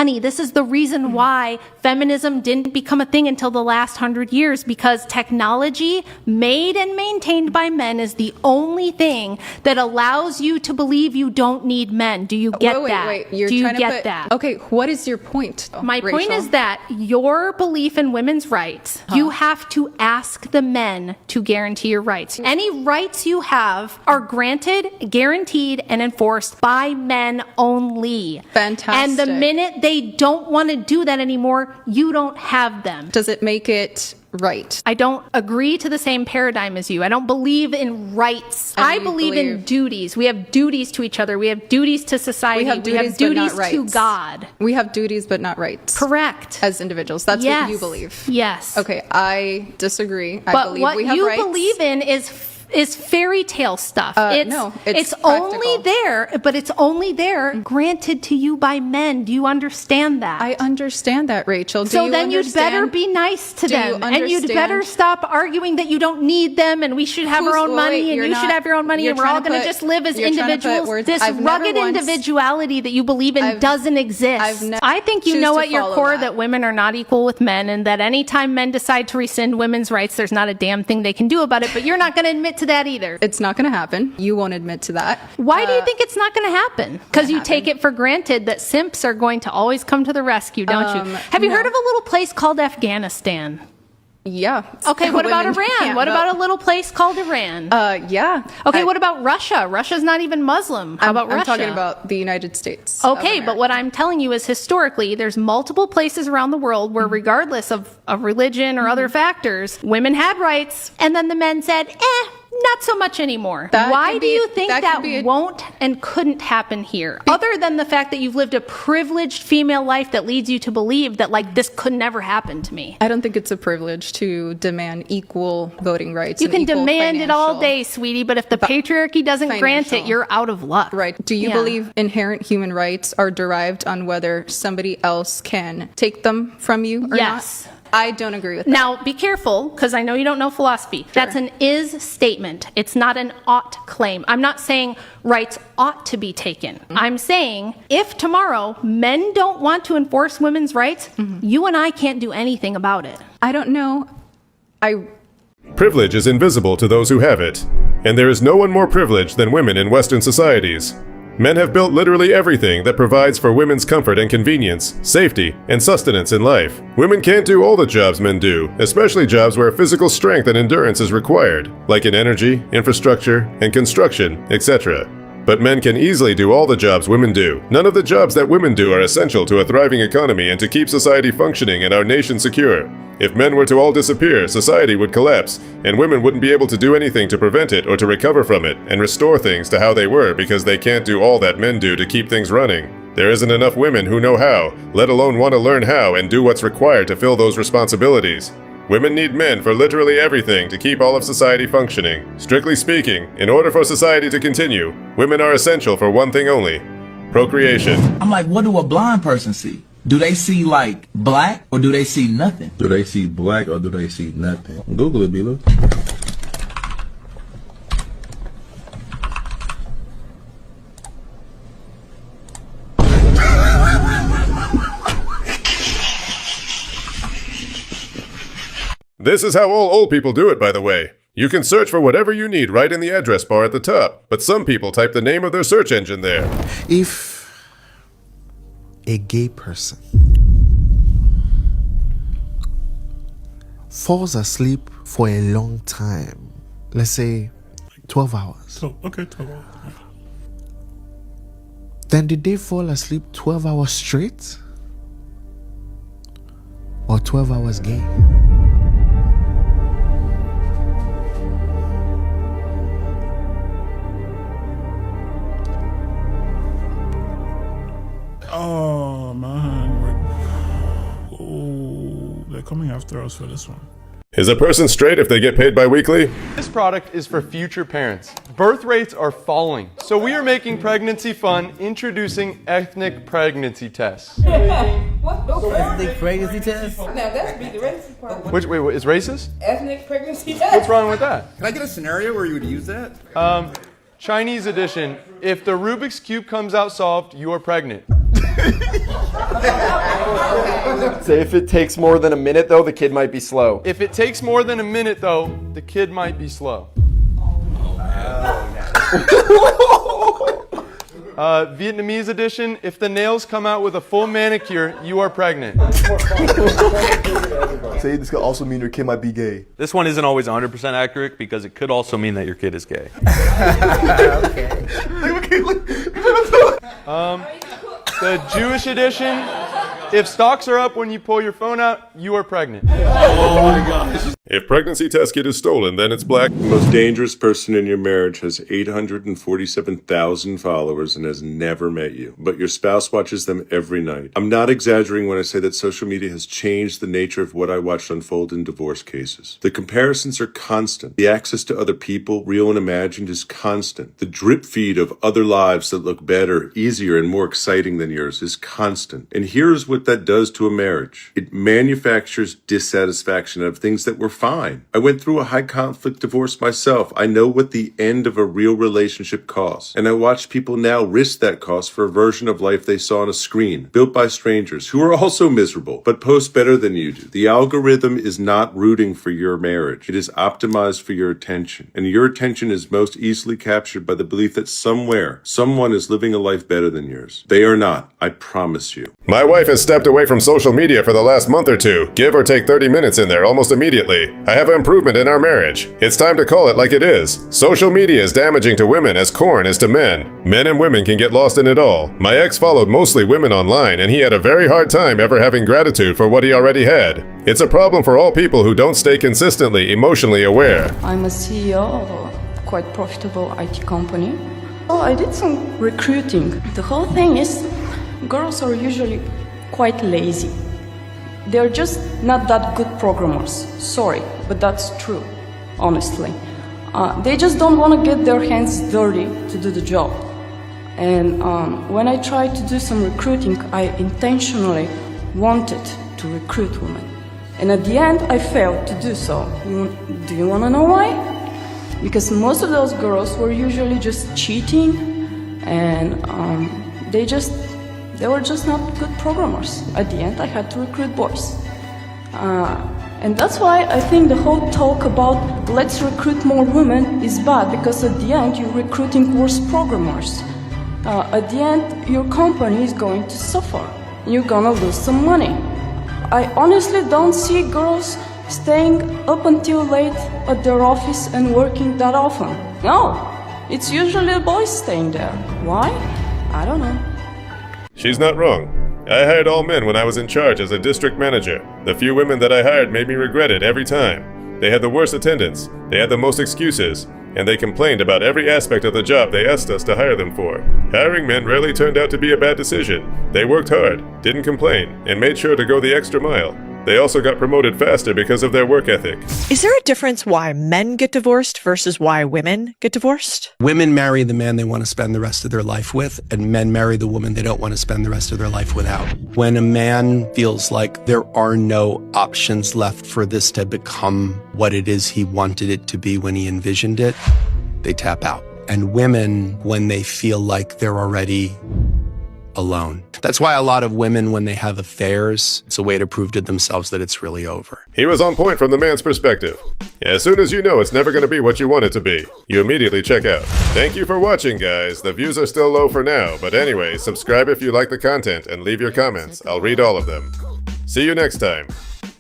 Honey, this is the reason why feminism didn't become a thing until the last 100 years, because technology made and maintained by men is the only thing that allows you to believe you don't need men. Do you get that? Wait. You're Do you trying to get put, that? Okay, what is your point? My Rachel? point is that your belief in women's rights, you have to ask the men to guarantee your rights. Any rights you have are granted, guaranteed, and enforced by men only. Fantastic. And the minute they don't want to do that anymore, you don't have them. Does it make it right? I don't agree to the same paradigm as you. I don't believe in rights. I believe in duties. We have duties to each other. We have duties to society. We have duties but not rights. To God. We have duties but not rights. Correct. As individuals. That's what you believe. Yes. Okay, I disagree. But I believe what we have you rights. believe in is fairy tale stuff. No, it's only there, but it's only there granted to you by men. Do you understand that? I understand that, Rachel. So then you'd better be nice to them, and you'd better stop arguing that you don't need them, and we should have our own money, and you should have your own money, and we're all going to just live as individuals. This rugged individuality that you believe in doesn't exist. I think you know at your core that women are not equal with men, and that anytime men decide to rescind women's rights, there's not a damn thing they can do about it, but you're not going to admit to that either. It's not going to happen. You won't admit to that. Why do you think it's not going to happen? Because you take it for granted that simps are going to always come to the rescue, don't you? Have you heard of a little place called Afghanistan? Yeah. Okay, what about Iran? What about a little place called Iran? Yeah. Okay, what about Russia? Russia's not even Muslim. How about Russia? I'm talking about the United States. Okay, but what I'm telling you is historically, there's multiple places around the world where regardless of religion or other factors, women had rights, and then the men said, not so much anymore. Why do you think that won't and couldn't happen here? Other than the fact that you've lived a privileged female life that leads you to believe that, like, this could never happen to me. I don't think it's a privilege to demand equal voting rights. You can demand it all day, sweetie, but if the patriarchy doesn't grant it, you're out of luck. Right. Do you believe inherent human rights are derived on whether somebody else can take them from you or yes. not? I don't agree with that. Now, be careful, because I know you don't know philosophy. Sure. That's an is statement. It's not an ought claim. I'm not saying rights ought to be taken. I'm saying if tomorrow men don't want to enforce women's rights, you and I can't do anything about it. I don't know. Privilege is invisible to those who have it, and there is no one more privileged than women in Western societies. Men have built literally everything that provides for women's comfort and convenience, safety, and sustenance in life. Women can't do all the jobs men do, especially jobs where physical strength and endurance is required, like in energy, infrastructure, and construction, etc. But men can easily do all the jobs women do. None of the jobs that women do are essential to a thriving economy and to keep society functioning and our nation secure. If men were to all disappear, society would collapse, and women wouldn't be able to do anything to prevent it or to recover from it and restore things to how they were because they can't do all that men do to keep things running. There isn't enough women who know how, let alone want to learn how and do what's required to fill those responsibilities. Women need men for literally everything to keep all of society functioning. Strictly speaking, in order for society to continue, women are essential for one thing only: procreation. I'm like, what do a blind person see? Do they see, like, black, or do they see nothing? Do they see black, or do they see nothing? Google it, Bila. This is how all old people do it, by the way. You can search for whatever you need right in the address bar at the top, but some people type the name of their search engine there. If a gay person falls asleep for a long time, let's say 12 hours. So, okay, 12 hours. Then did they fall asleep 12 hours straight? Or 12 hours gay? Oh, man. Oh, they're coming after us for this one. Is a person straight if they get paid bi-weekly? This product is for future parents. Birth rates are falling, so we are making pregnancy fun, introducing ethnic pregnancy tests. What? Ethnic pregnancy test? Now that's be the racist part. Wait, is racist? Ethnic pregnancy test? What's wrong with that? Can I get a scenario where you would use that? Chinese edition. If the Rubik's Cube comes out solved, you are pregnant. Say if it takes more than a minute, though, the kid might be slow. If it takes more than a minute, though, the kid might be slow. Vietnamese edition, if the nails come out with a full manicure, you are pregnant. Say this could also mean your kid might be gay. This one isn't always 100% accurate because it could also mean that your kid is gay. The Jewish edition, if stocks are up when you pull your phone out, you are pregnant. Oh my gosh. If pregnancy test kit is stolen, then it's black. The most dangerous person in your marriage has 847,000 followers and has never met you, but your spouse watches them every night. I'm not exaggerating when I say that social media has changed the nature of what I watched unfold in divorce cases. The comparisons are constant. The access to other people, real and imagined, is constant. The drip feed of other lives that look better, easier, and more exciting than yours is constant. And here's what that does to a marriage. It manufactures dissatisfaction of things that were fine. I went through a high conflict divorce myself. I know what the end of a real relationship costs. And I watch people now risk that cost for a version of life they saw on a screen, built by strangers who are also miserable, but post better than you do. The algorithm is not rooting for your marriage. It is optimized for your attention. And your attention is most easily captured by the belief that somewhere, someone is living a life better than yours. They are not. I promise you. My wife has stepped away from social media for the last month or two, give or take 30 minutes in there almost immediately. I have an improvement in our marriage. It's time to call it like it is. Social media is damaging to women as corn is to men. Men and women can get lost in it all. My ex followed mostly women online, and he had a very hard time ever having gratitude for what he already had. It's a problem for all people who don't stay consistently emotionally aware. I'm a CEO of a quite profitable IT company. I did some recruiting. The whole thing is girls are usually quite lazy. They're just not that good programmers. Sorry, but that's true, honestly. They just don't want to get their hands dirty to do the job. And when I tried to do some recruiting, I intentionally wanted to recruit women. And at the end, I failed to do so. Do you want to know why? Because most of those girls were usually just cheating, and they were just not good programmers. At the end, I had to recruit boys. And that's why I think the whole talk about let's recruit more women is bad, because at the end, you're recruiting worse programmers. At the end, your company is going to suffer. You're gonna lose some money. I honestly don't see girls staying up until late at their office and working that often. No, it's usually boys staying there. Why? I don't know. She's not wrong. I hired all men when I was in charge as a district manager. The few women that I hired made me regret it every time. They had the worst attendance, they had the most excuses, and they complained about every aspect of the job they asked us to hire them for. Hiring men rarely turned out to be a bad decision. They worked hard, didn't complain, and made sure to go the extra mile. They also got promoted faster because of their work ethic. Is there a difference why men get divorced versus why women get divorced? Women marry the man they want to spend the rest of their life with, and men marry the woman they don't want to spend the rest of their life without. When a man feels like there are no options left for this to become what it is he wanted it to be when he envisioned it, they tap out. And women, when they feel like they're already alone. That's why a lot of women, when they have affairs, it's a way to prove to themselves that it's really over. He was on point from the man's perspective. As soon as you know it's never going to be what you want it to be, you immediately check out. Thank you for watching, guys. The views are still low for now, but anyway, subscribe if you like the content and leave your comments. I'll read all of them. See you next time.